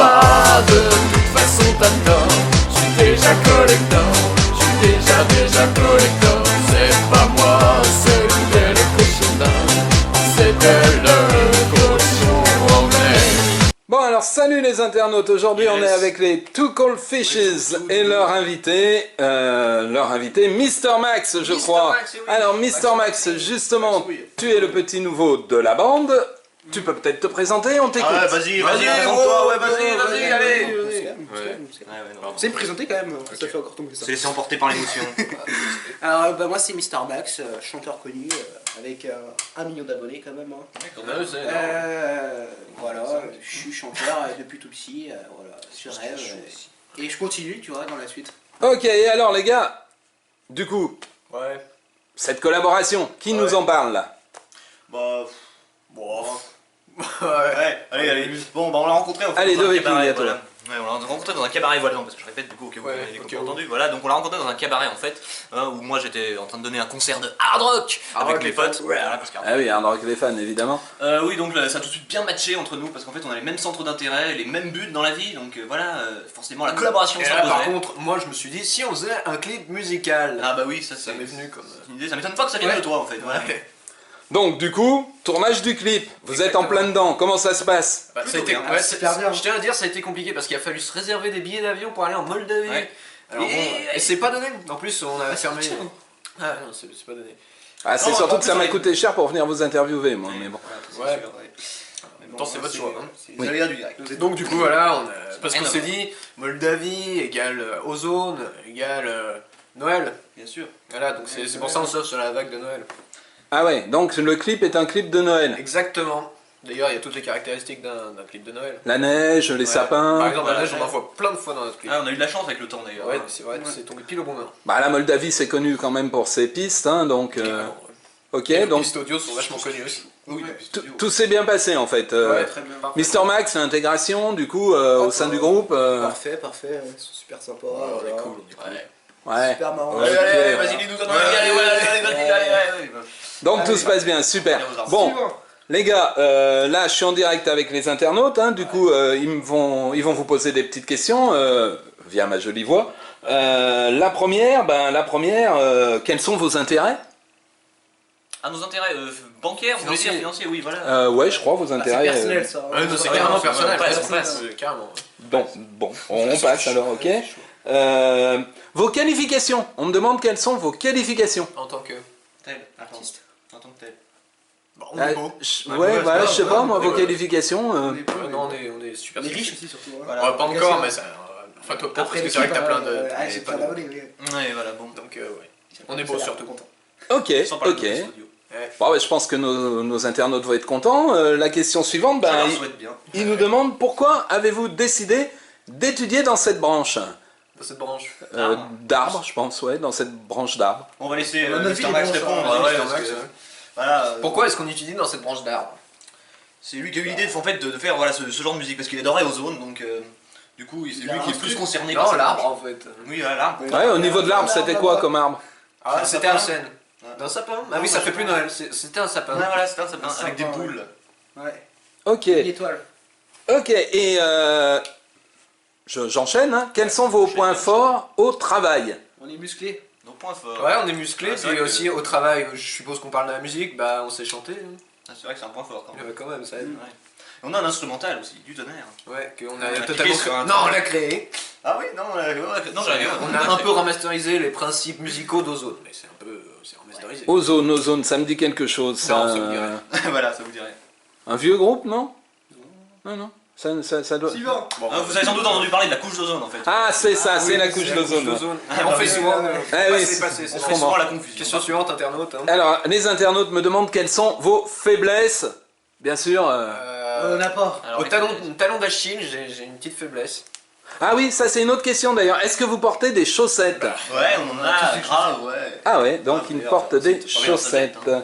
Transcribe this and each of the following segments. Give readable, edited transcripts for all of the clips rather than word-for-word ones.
pas, de toute façon t'as tort. J'suis déjà collector, j'suis déjà collector. C'est pas moi, c'était le cochon d'Inde, c'était le cochon anglais. Bon alors salut les internautes, aujourd'hui on est avec les Two Cold Fishes et leur invité Mr Max je crois. Max, oui. Alors Mr Max, justement, tu es le petit nouveau de la bande, tu peux peut-être te présenter, on t'écoute. Ah ouais, vas-y, présente-toi, ouais, vas-y, allez. C'est me présenter quand même, ça fait encore tomber ça. Se laisser emporter par l'émotion. Alors moi c'est Mister Max, chanteur connu, avec 1 million d'abonnés quand même. Voilà, je suis chanteur depuis tout petit, voilà, je rêve. Et je continue, tu vois, dans la suite. Ok, et alors les gars, du coup, Ouais. cette collaboration, qui nous en parle là? Bah. Bon. Ouais, allez. Bon, bah on l'a rencontré en fait. Allez, dans un deux cabaret, Viking, à toi. voilà. Ouais, on l'a rencontré dans un cabaret, voilà, parce que je répète du coup au cas où vous avez entendu. Voilà, donc on l'a rencontré dans un cabaret en fait, où moi j'étais en train de donner un concert de hard rock avec les potes. Voilà, parce que Ah oui, Hard Rock les fans évidemment. oui, donc ça a tout de suite bien matché entre nous parce qu'en fait on a les mêmes centres d'intérêt, les mêmes buts dans la vie, donc voilà, forcément la collaboration Et là, s'imposait. par contre, moi je me suis dit, si on faisait un clip musical, Ah bah oui, ça m'est venu comme. une idée, ça m'étonne pas que ça vienne de toi en fait. Voilà. Donc du coup, tournage du clip, vous êtes en plein dedans, comment ça se passe? Bah, ça a été, bien. Super bien. je tiens à dire, ça a été compliqué parce qu'il a fallu se réserver des billets d'avion pour aller en Moldavie. Ouais. Alors, et c'est pas donné. En plus, on a fermé. Ah non, c'est pas donné. Ah c'est Non, surtout en que ça plus, m'a on est- coûté cher pour venir vous interviewer moi, mais bon. Ouais. Pourtant, c'est votre choix. Hein. C'est les aléas du direct. Donc, du coup, voilà, parce Rien qu'on à s'est voir. dit, Moldavie égale Ozone égale Noël. Bien sûr. Voilà, donc c'est pour ça qu'on s'offre sur la vague de Noël. Ah ouais, donc le clip est un clip de Noël. Exactement. D'ailleurs, il y a toutes les caractéristiques d'un clip de Noël. La neige, les Ouais. sapins. Par exemple, la Voilà, neige, on en voit plein de fois dans notre clip. Ah, on a eu de la chance avec le temps d'ailleurs. Ouais, c'est vrai, c'est tombé pile au bon moment. Bah la Moldavie c'est connu quand même pour ses pistes, hein, donc... Ok, Les donc pistes audio sont vachement connues aussi. Oui, tout s'est bien passé en fait. Ouais, très bien. Mister Max, l'intégration du coup au sein du groupe. Parfait, ils sont super sympas. On est voilà. cool. Ouais. Super marrant. Ouais. Allez, vas-y, dis-nous ton avis, allez. Donc tout se passe bien, super. Bon, les gars, là je suis en direct avec les internautes, hein, du coup ils vont vous poser des petites questions via ma jolie voix. La première, quels sont vos intérêts? Ah, nos intérêts bancaires, vous voulez dire financiers, oui, voilà. Ouais, je crois vos intérêts. C'est personnel ça. Ah, non, c'est Ouais, carrément on personnel. passe. Carrément. Bon, on passe alors, ok. Vos qualifications, on me demande quelles sont vos qualifications. En tant que. Tel, artiste, en tant que tel. Bon, on est beau. Ouais, voilà, je sais pas, moi, vos qualifications. On est peu, Non, on est super on est riches. riches aussi surtout. hein. Voilà. Ouais, pas encore, mais ça. Enfin, toi, peut-être, parce que c'est vrai que t'as plein de. Ah, j'ai plein d'abonnés, oui. Ouais, voilà, bon. Donc, ouais. On est beau surtout. Content. Ok, Sans parler ok. de nos studios. Bon, ouais, je pense que nos internautes vont être contents. La question suivante, Ça ben, leur souhaite bien. ils nous demandent pourquoi avez-vous décidé d'étudier dans cette branche Dans cette branche. d'arbre, je pense, ouais, dans cette branche d'arbre. On va laisser On a Mr. vu les Max branches, répondre. hein. Ouais, Mr. parce Max, que, ouais. voilà, Pourquoi est-ce qu'on étudie dans cette branche d'arbre? c'est lui qui a eu l'idée en fait, de faire voilà, ce genre de musique parce qu'il adorait Ozone, donc du coup c'est lui qui est plus concerné par Non, cette l'arbre branche. en fait. Oui, voilà, l'arbre. Ouais, au niveau de l'arbre, c'était quoi comme arbre? Ah, Un c'était sapin. un chêne. D'un sapin? Ah oui, ça fait plus Noël. C'était un sapin. Ouais, voilà, c'était un sapin Un avec des sapin, boules. Ouais. Ok, Une étoile. ok, et j'enchaîne, hein. Quels sont vos points forts au travail? On est musclé. Donc point fort. Ouais, on est musclé, Ouais, c'est puis vrai que- aussi au travail, je suppose qu'on parle de la musique, bah on sait chanter. Hein. Ah, c'est vrai que c'est un point fort quand même. Ouais, quand même, ça aide. Ouais. On a un instrumental aussi, du tonnerre. Ouais, qu'on On a a totalement cliqué sur un Non, truc. on l'a créé. Ah oui, non, non j'avais On a un peu remasterisé les principes musicaux d'Ozone, mais c'est un peu. C'est remasterisé. Ozone, ça me dit quelque chose. Non, ça me dit rien. Voilà, ça vous dirait. Un vieux groupe, non? Non, ça doit... Suivant. Bon, Ah, vous avez sans doute entendu parler de la couche d'ozone en fait. Ah, c'est ça, c'est oui, la couche d'ozone. Ah, on fait souvent. Ah oui, C'est passé, On c'est fait bon. souvent la confusion. Question suivante, internaute. Hein. Alors, les internautes me demandent quelles sont vos faiblesses. Bien sûr. On en a pas. Alors, Au talon d'Achille, j'ai une petite faiblesse. Ah oui, ça c'est une autre question d'ailleurs. Est-ce que vous portez des chaussettes? Ouais, on en a grave, ouais. Ah ouais, donc ils d'ailleurs, portent des c'est pas bien, ça chaussettes. jette,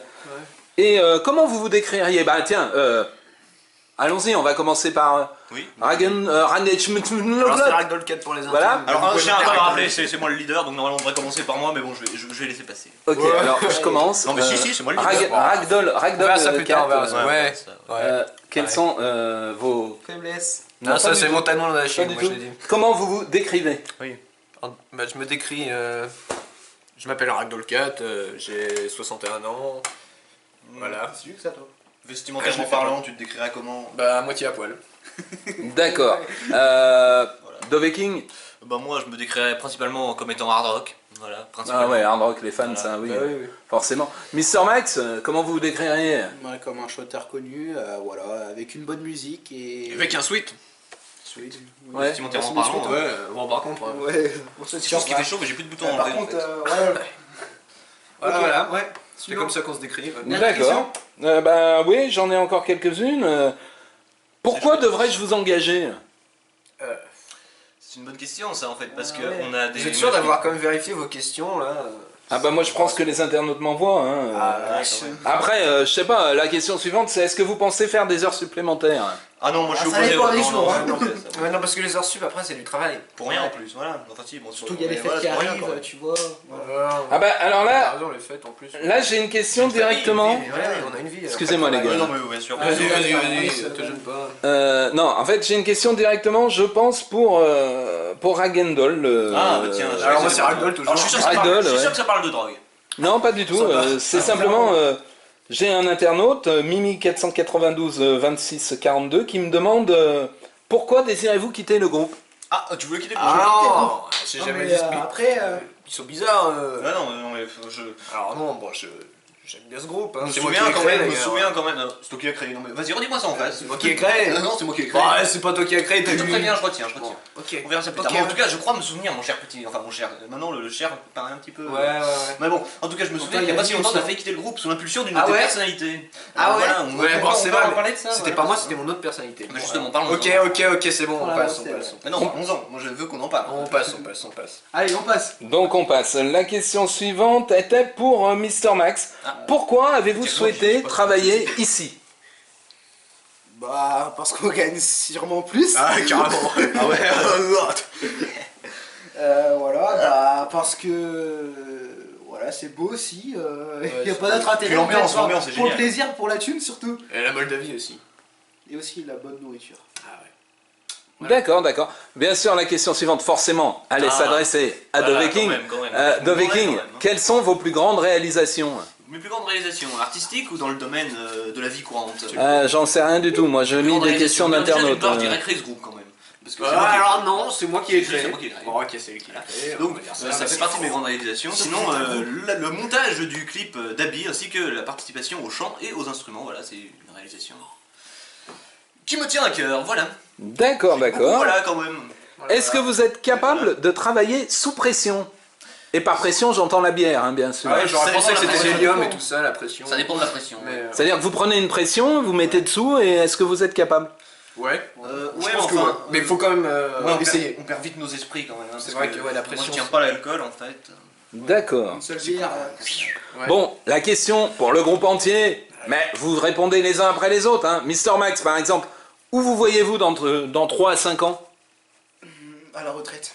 Et comment vous vous décririez? Bah tiens, Allons-y, on va commencer par Oui. Ragen... Alors c'est Ragdoll 4 pour les intimes. Voilà. Alors, Vous je tiens à pouvez quand même pas rappeler, c'est moi le leader, donc normalement on devrait commencer par moi, mais bon, je vais laisser passer. Ok, Ouais. alors je commence. Non, mais si, c'est moi le leader. Ragdoll On verra ça plus tard, on verra 4. ça. Ouais. Quels Ouais. sont vos... Faiblesse. Non, Non, ça pas c'est du mon tout. talent de la Pas Chine, du moi tout. je l'ai dit. Comment vous vous décrivez? Bah, je me décris. Je m'appelle Ragdoll 4, j'ai 61 ans. Voilà. C'est juste ça, toi. Vestimentairement Après, je parlant, tu te décrirais comment? Bah, à moitié à poil. D'accord. Doveking? Bah moi je me décrirais principalement comme étant hard rock. Voilà, principalement. Ah ouais, hard rock, les fans, Voilà. ça, oui, Bah oui, oui. forcément. Mr. Max, comment vous vous décririez? Ouais, comme un shotter connu, voilà, avec une bonne musique et. Avec un sweat. Sweet. Ouais. Vestimentairement Merci, parlant. monsieur. Ouais, bon, par contre. Ouais, pour C'est chose qui fait chaud, mais j'ai plus de boutons à Par enlever. en contre, fait. ouais. Voilà. Ouais. C'est comme ça qu'on se décrit. D'accord. Bah oui, j'en ai encore quelques-unes. Pourquoi devrais-je vous engager? C'est une bonne question ça en fait, parce que ouais. on a des. Vous êtes sûr d'avoir quand même vérifié vos questions là? Ah bah moi je pense que les internautes m'envoient. Hein. Ah, Ouais, quand même. Après, je sais pas, la question suivante c'est est-ce que vous pensez faire des heures supplémentaires? Ah non, moi je suis Ça opposé. dépend des non, jours, non, hein. non, ça- Ouais, non, parce que les heures sup après c'est du travail. Pour rien en plus, voilà. Enfin si, bon, Surtout il y a les mais fêtes voilà, qui c'est pour rien, arrivent, quoi. tu vois. Ah bah alors T'as là, raison, les fêtes en plus. là j'ai une question directement. Mais ouais, on a une vie. Excusez-moi, les gars. Ouais, non, mais bien sûr. Vas-y, Vas-y, vas-y, te gêne pas. Non, en fait j'ai une question directement, je pense pour Ragendol. Ah bah tiens, Alors moi c'est Ragdoll toujours. Alors je suis sûr que ça parle- Ragdoll, je suis ouais. sûr que ça parle de drogue. Non, pas du tout. C'est simplement, j'ai un internaute, Mimi492-2642, qui me demande pourquoi désirez-vous quitter le groupe? Ah, tu voulais quitter le Ah non, j'ai Non, jamais mais, dit après, Ils sont bizarres. Ah non, mais je. Alors non, bon, j'aime bien ce groupe. Hein. Je me C'est moi qui souviens l'ai quand créé, même, je me d'ailleurs. souviens quand même. C'est toi qui l'as créé, non mais vas-y, redis-moi ça en face. C'est moi qui l'ai créé. Non, c'est moi qui l'ai créé. Bah, c'est pas toi qui l'as créé, t'as Je vu. très bien, je retiens. Bon, ok. On verra ça plus Ok. tard. Bon, en tout cas, je crois me souvenir, mon cher petit. Enfin, mon cher. Maintenant, le cher paraît un petit peu. Ouais, ouais, ouais. Mais bon, en tout cas, je me souviens qu'il y a pas si longtemps, t'as failli quitter le groupe sous l'impulsion d'une de Ah tes ouais personnalités. Ah ouais Voilà, Ouais, bon, c'est vrai. On parlait de ça. C'était voilà. pas moi, c'était mon autre personnalité. Mais justement, parlons. Ok, c'est bon, on Voilà, passe, on c'est passe. Mais non, parlons-en. Moi, je veux qu'on en parle. On passe. allez, on passe. Donc on passe. La question suivante était pour Mr. Max. Ah. Pourquoi avez-vous Tiens, souhaité je sais pas. travailler ici? Bah, parce qu'on gagne sûrement plus. Ah, carrément. Ah ouais, Voilà, bah, parce que. Voilà, c'est beau aussi. Il n'y a pas d'autre intérêt. Puis l'ambiance, Pour l'ambiance, c'est Pour le génial. plaisir, pour la thune surtout. Et la Moldavie aussi. Et aussi la bonne nourriture. Ah ouais. D'accord. Bien sûr, la question suivante, forcément, allait Ah. s'adresser à Voilà, Doveking. quand même. Doveking, Quand même. quelles sont vos plus grandes réalisations? Mes plus grandes réalisations, artistiques ou dans le domaine de la vie courante? J'en sais rien du tout. Moi, je lis des questions d'internautes. Je dirais créer ce groupe quand même. Parce que c'est moi Ah, qui- alors non, c'est moi qui l'ai créé. C'est moi qui l'ai créé. Bon, ok, c'est lui qui l'a créé. Donc on va dire ça fait partie de mes grandes réalisations. Sinon le montage du clip d'Abby ainsi que la participation au chant et aux instruments, voilà, c'est une réalisation qui me tient à cœur, voilà. D'accord. Voilà quand même. Est-ce que vous êtes capable de travailler sous pression? Et par pression, j'entends la bière, hein, bien sûr. Ah ouais, j'aurais Ça pensé que dépend de la c'était pression. l'hélium et tout ça, la pression. Ça dépend de la pression. Mais, C'est-à-dire que vous prenez une pression, vous mettez dessous, et est-ce que vous êtes capable? ouais. Ouais, Je pense que enfin, ouais. Mais il faut quand même ouais, essayer. on perd vite nos esprits quand même. hein, C'est parce vrai que, ouais, la pression, Moi je tiens c'est- pas à l'alcool en fait. D'accord. Une seule bière. Ouais. Bon, la question pour le groupe entier, mais vous répondez les uns après les autres. Hein. Mr. Max, par exemple, où vous voyez-vous dans 3 à 5 ans? À la retraite.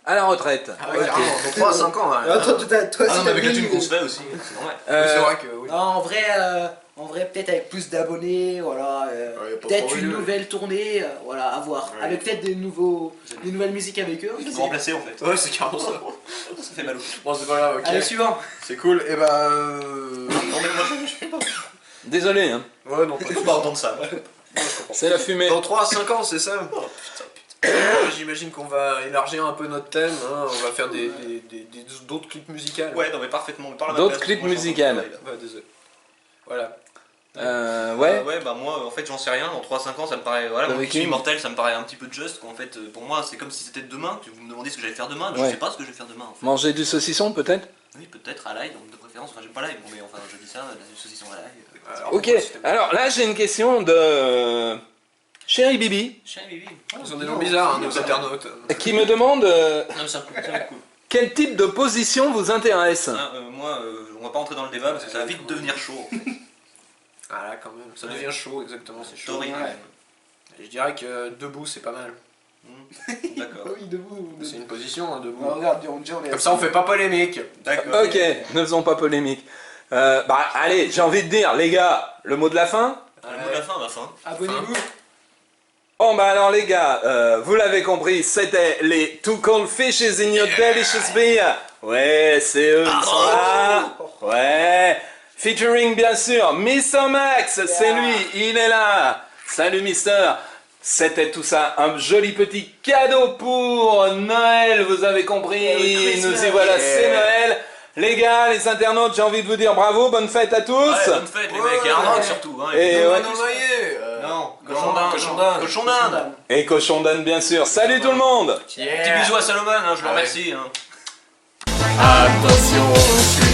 À la retraite. Ah ouais, carrément, dans 3 à 5 ans. Ouais. Toi, Ah non, si mais avec t'as la thune mis- qu'on se fait aussi, c'est normal. Oui, c'est vrai que oui. Non, en vrai peut-être avec plus d'abonnés, voilà. Ouais, pas Peut-être trop une vieux. nouvelle tournée, voilà, à voir. Ouais. Avec peut-être des nouvelles musiques avec eux. Ils sont remplacés en fait. Ouais, c'est carrément ça. Ça fait mal au Bon, c'est pas grave, ok. Allez, suivant. C'est cool, et bah. Non mais moi je sais pas. Désolé, hein. Ouais, non, pas Il faut pas entendre ça. C'est la fumée. Dans 3 à 5 ans, c'est ça. J'imagine qu'on va élargir un peu notre thème, hein. On va faire d'autres clips musicaux. Ouais, non mais parfaitement. mais parle à ma D'autres place, clips moi, je pense musicaux. que je Ouais, désolé. Voilà. Ouais. Ouais, bah moi en fait j'en sais rien, dans 3-5 ans ça me paraît, voilà, moi Avec qui suis une- immortel ça me paraît un petit peu juste, quoi. En fait pour moi c'est comme si c'était demain, que vous me demandez ce que j'allais faire demain, mais Ouais. je sais pas ce que je vais faire demain en fait. Manger du saucisson, peut-être? Oui peut-être à l'ail, donc de préférence, enfin j'aime pas l'ail, bon, mais enfin je dis ça, la saucisson à l'ail. Alors, Ok, alors là j'ai une question de Chéri Bibi Chien Bibi. Ils sont des gens bizarres, hein, nos internautes. qui me demande Non mais c'est un coup, c'est un coup. quel type de position vous intéresse. Hein, moi on va pas entrer dans le débat parce que ça va vite devenir chaud en fait. Ah là quand même, ça devient chaud, exactement, c'est chaud. Torride. Ouais. Et je dirais que debout c'est pas mal. D'accord. Oui, debout. C'est une position, hein, debout. Oh, regarde, on est Comme ça on fait pas polémique. D'accord. Ok, ne faisons pas polémique. Bah allez, j'ai envie de dire, les gars, le mot de la fin. Le mot de la fin, ma fin. Abonnez-vous. Bon bah alors les gars, vous l'avez compris, c'était les Two Cold Fishes in Your Delicious Beer. Ouais, c'est eux qui sont là. Ouais, featuring bien sûr Mr. Max, c'est lui, il est là. Salut Mister. C'était tout ça, un joli petit cadeau pour Noël, vous avez compris. Nous y voilà, c'est Noël. Les gars, les internautes, j'ai envie de vous dire bravo, bonne fête à tous. Ouais, bonne fête les mecs, et un rock surtout. Hein, Et puis- ouais. Non, Cochon d'Inde. Cochon d'Inde. Et cochon d'âne bien sûr. Salut tout le monde. Petit bisou à Salomon, hein, je le remercie. Hein. Attention, je suis